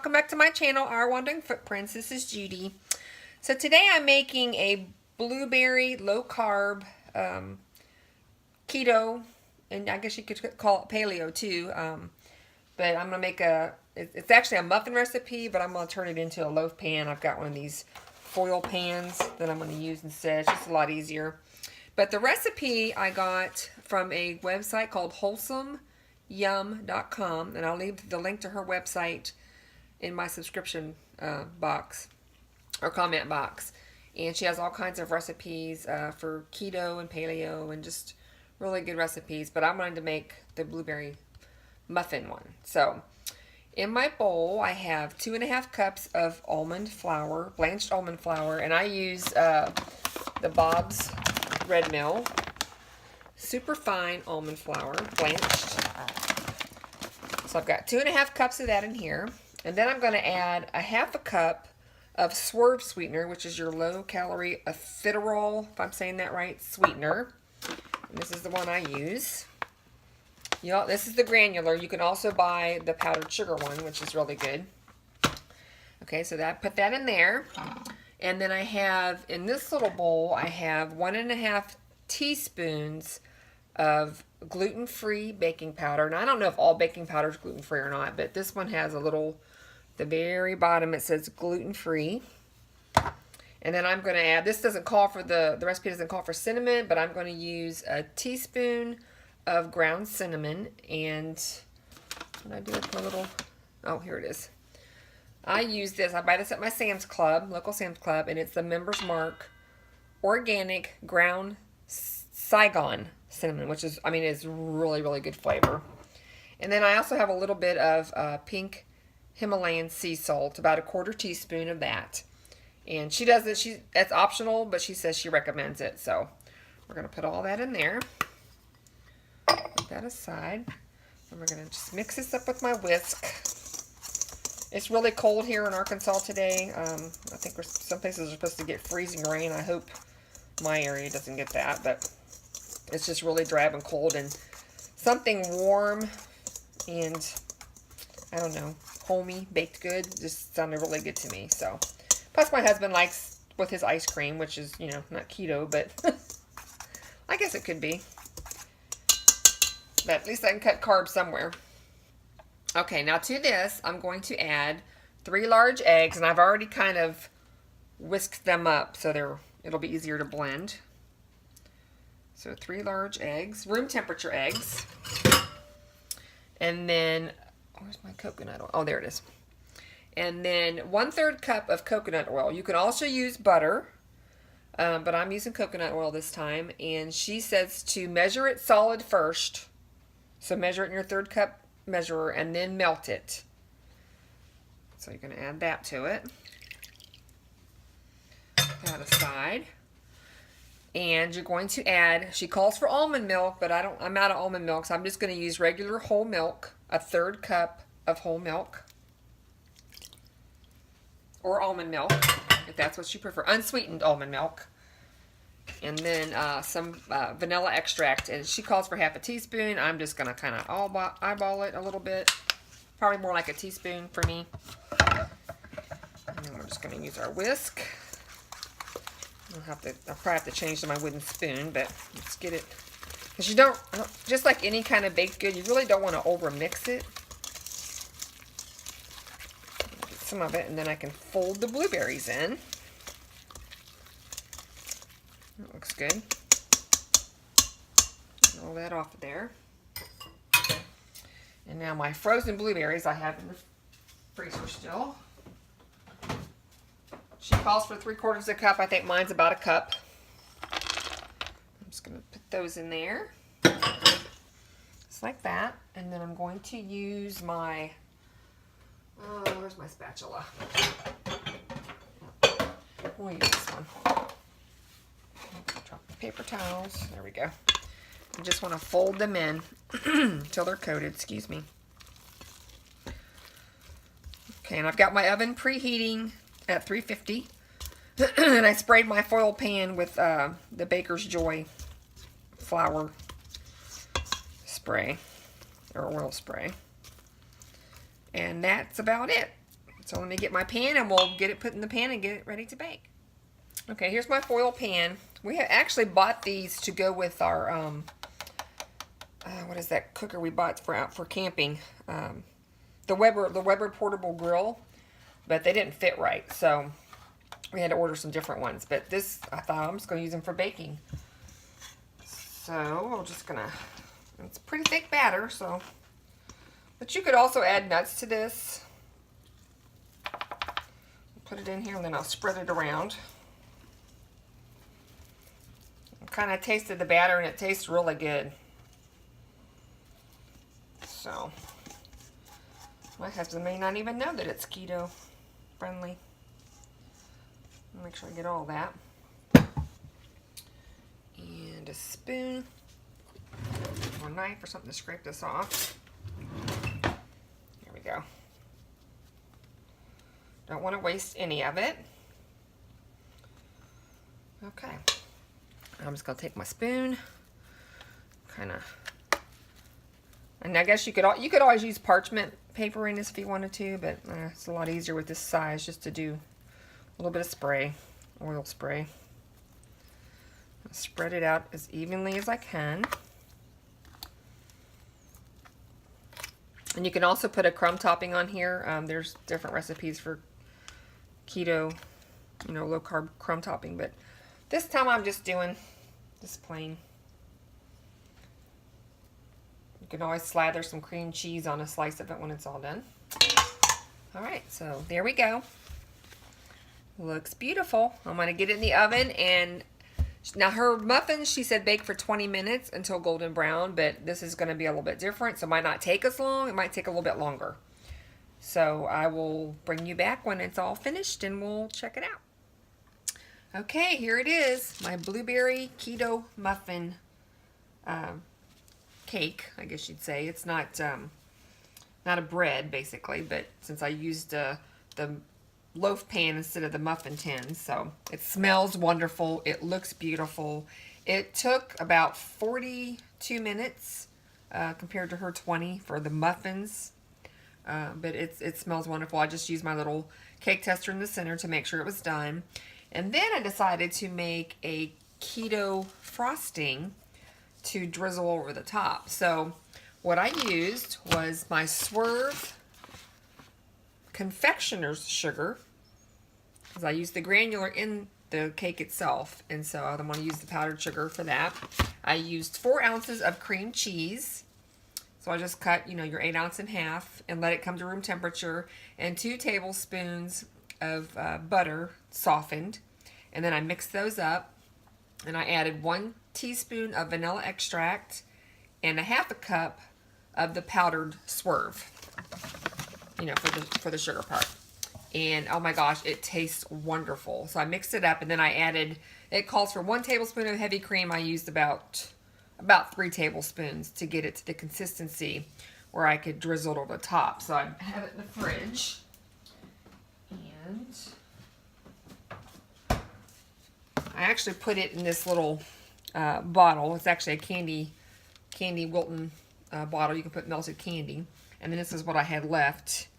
welcome back to my channel, Our Wandering Footprints. This is Judy. So today I'm making a blueberry low carb keto, and I guess you could call it paleo too. But I'm gonna make it's actually a muffin recipe, but I'm gonna turn it into a loaf pan. I've got one of these foil pans that I'm gonna use instead. It's just a lot easier. But the recipe I got from a website called wholesomeyum.com, and I'll leave the link to her website in my subscription box or comment box. And she has all kinds of recipes for keto and paleo and just really good recipes. But I wanted to make the blueberry muffin one. So in my bowl I have 2.5 cups of almond flour, blanched almond flour, and I use the Bob's Red Mill super fine almond flour, blanched. So I've got 2.5 cups of that in here. And then I'm going to add a 1/2 cup of Swerve sweetener, which is your low calorie ephedrol, if I'm saying that right, sweetener. And this is the one I use. This is the granular. You can also buy the powdered sugar one, which is really good. Okay, so put that in there. And then I have, in this little bowl, I have 1.5 teaspoons of gluten-free baking powder. And I don't know if all baking powder is gluten-free or not, but this one has a little, the very bottom it says gluten-free. And then I'm going to add, this doesn't call for the recipe doesn't call for cinnamon, but I'm going to use a teaspoon of ground cinnamon. And what I do with my little, oh, here it is. I use this, I buy this at my Sam's Club, local Sam's Club, and it's the Members Mark organic ground Saigon cinnamon, which is, is really, really good flavor. And then I also have a little bit of pink Himalayan sea salt, about 1/4 teaspoon of that. And she does it, that's optional, but she says she recommends it. So we're going to put all that in there. Put that aside. And we're going to just mix this up with my whisk. It's really cold here in Arkansas today. I think some places are supposed to get freezing rain. I hope my area doesn't get that, but it's just really drab and cold, and something warm and, I don't know, homey, baked good just sounded really good to me. So, plus my husband likes with his ice cream, which is, not keto, but I guess it could be. But at least I can cut carbs somewhere. Okay, now to this, I'm going to add 3 large eggs, and I've already kind of whisked them up so it'll be easier to blend. So 3 large eggs, room temperature eggs. And then, where's my coconut oil? Oh, there it is. And then 1/3 cup of coconut oil. You can also use butter, but I'm using coconut oil this time. And she says to measure it solid first. So measure it in your 1/3 cup measurer and then melt it. So you're going to add that to it. Put that aside. And you're going to add, she calls for almond milk, but I'm out of almond milk, so I'm just going to use regular whole milk, 1/3 cup of whole milk. Or almond milk, if that's what you prefer. Unsweetened almond milk. And then some vanilla extract, and she calls for 1/2 teaspoon. I'm just going to kind of eyeball it a little bit. Probably more like a teaspoon for me. And then we're just going to use our whisk. I'll probably have to change to my wooden spoon, but let's get it. Because you don't, just like any kind of baked good, you really don't want to over mix it. Get some of it, and then I can fold the blueberries in. That looks good. Get all that off of there. And now my frozen blueberries I have in the freezer still. She calls for 3/4 cup. I think mine's about 1 cup. I'm just going to put those in there. Just like that. And then I'm going to use my, where's my spatula? We'll use this one. Drop the paper towels. There we go. I just want to fold them in until they're coated. Excuse me. Okay, and I've got my oven preheating at 350. And I sprayed my foil pan with the Baker's Joy flour spray, or oil spray. And that's about it. So let me get my pan and we'll get it put in the pan and get it ready to bake. Okay, here's my foil pan. We have actually bought these to go with our, what is that cooker we bought for camping? The Weber portable grill, but they didn't fit right, so we had to order some different ones. But this, I thought I'm just going to use them for baking. So we're just gonna, it's pretty thick batter, so, but you could also add nuts to this. Put it in here and then I'll spread it around. I kind of tasted the batter and it tastes really good. So, my husband may not even know that it's keto friendly. Make sure I get all that. And a spoon or a knife or something to scrape this off. There we go. Don't want to waste any of it. Okay. I'm just going to take my spoon, kind of, and I guess you could always use parchment paper in this if you wanted to, but it's a lot easier with this size just to do a little bit of spray, oil spray. I'll spread it out as evenly as I can. And you can also put a crumb topping on here. There's different recipes for keto, you know, low carb crumb topping, but this time I'm just doing this plain. You can always slather some cream cheese on a slice of it when it's all done. All right, so there we go. Looks beautiful. I'm going to get it in the oven, and now her muffins, she said bake for 20 minutes until golden brown, but this is going to be a little bit different, so it might not take as long. It might take a little bit longer. So I will bring you back when it's all finished and we'll check it out. Okay, here it is, my blueberry keto muffin cake, I guess you'd say. It's not a bread, basically, but since I used the loaf pan instead of the muffin tin, so it smells wonderful. It looks beautiful. It took about 42 minutes compared to her 20 for the muffins, but it smells wonderful. I just used my little cake tester in the center to make sure it was done. And then I decided to make a keto frosting to drizzle over the top. So what I used was my Swerve confectioner's sugar, because I used the granular in the cake itself, and so I don't want to use the powdered sugar for that. I used 4 ounces of cream cheese. So I just cut, you know, your 8 ounce in half and let it come to room temperature, and 2 tablespoons of butter softened, and then I mixed those up, and I added 1 teaspoon of vanilla extract and a 1/2 cup of the powdered Swerve, you know, for the sugar part. And oh my gosh, it tastes wonderful. So I mixed it up, and then I added, it calls for 1 tablespoon of heavy cream. I used about 3 tablespoons to get it to the consistency where I could drizzle it over the top. So I have it in the fridge. And I actually put it in this little bottle. It's actually a candy Wilton bottle. You can put melted candy. And then this is what I had left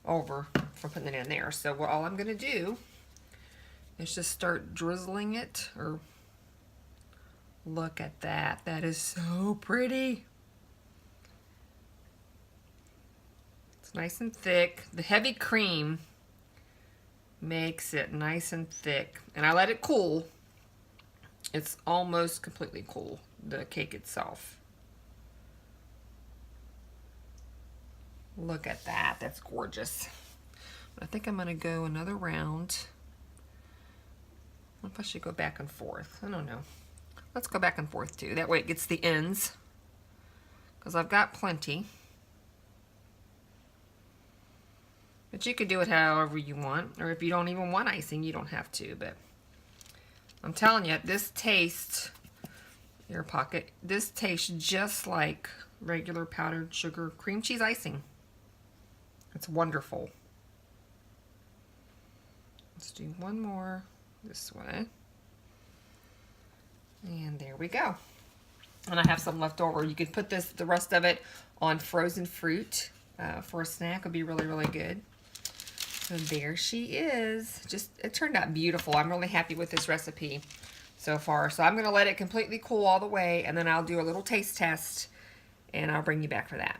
over from putting it in there. So all I'm going to do is just start drizzling it. Or look at that. That is so pretty. It's nice and thick. The heavy cream makes it nice and thick. And I let it cool. It's almost completely cool, the cake itself. Look at that. That's gorgeous. I think I'm going to go another round. What if I should go back and forth? I don't know. Let's go back and forth too. That way it gets the ends, because I've got plenty. But you could do it however you want, or if you don't even want icing, you don't have to. But I'm telling you, this tastes, air pocket, this tastes just like regular powdered sugar cream cheese icing. It's wonderful. Let's do one more this way. And there we go. And I have some left over. You could put the rest of it on frozen fruit for a snack would be really, really good. So there she is. It turned out beautiful. I'm really happy with this recipe so far. So I'm going to let it completely cool all the way, and then I'll do a little taste test, and I'll bring you back for that.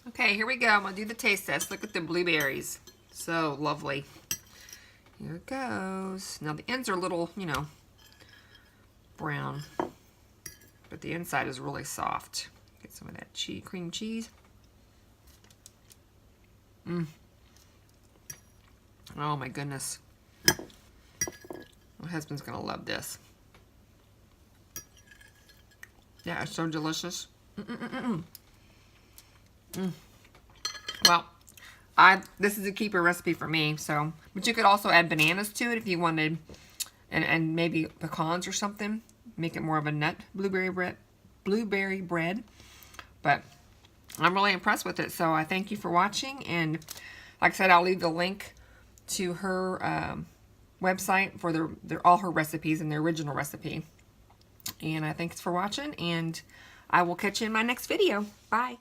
Okay, here we go. I'm going to do the taste test. Look at the blueberries. So lovely. Here it goes. Now the ends are a little, you know, brown, but the inside is really soft. Get some of that cream cheese. Oh my goodness. My husband's gonna love this. Yeah, it's so delicious. Well, this is a keeper recipe for me, so, but you could also add bananas to it if you wanted, and maybe pecans or something. Make it more of a nut blueberry bread. But I'm really impressed with it, so I thank you for watching, and like I said, I'll leave the link to her website for all her recipes and the original recipe. And I thanks for watching, and I will catch you in my next video. Bye.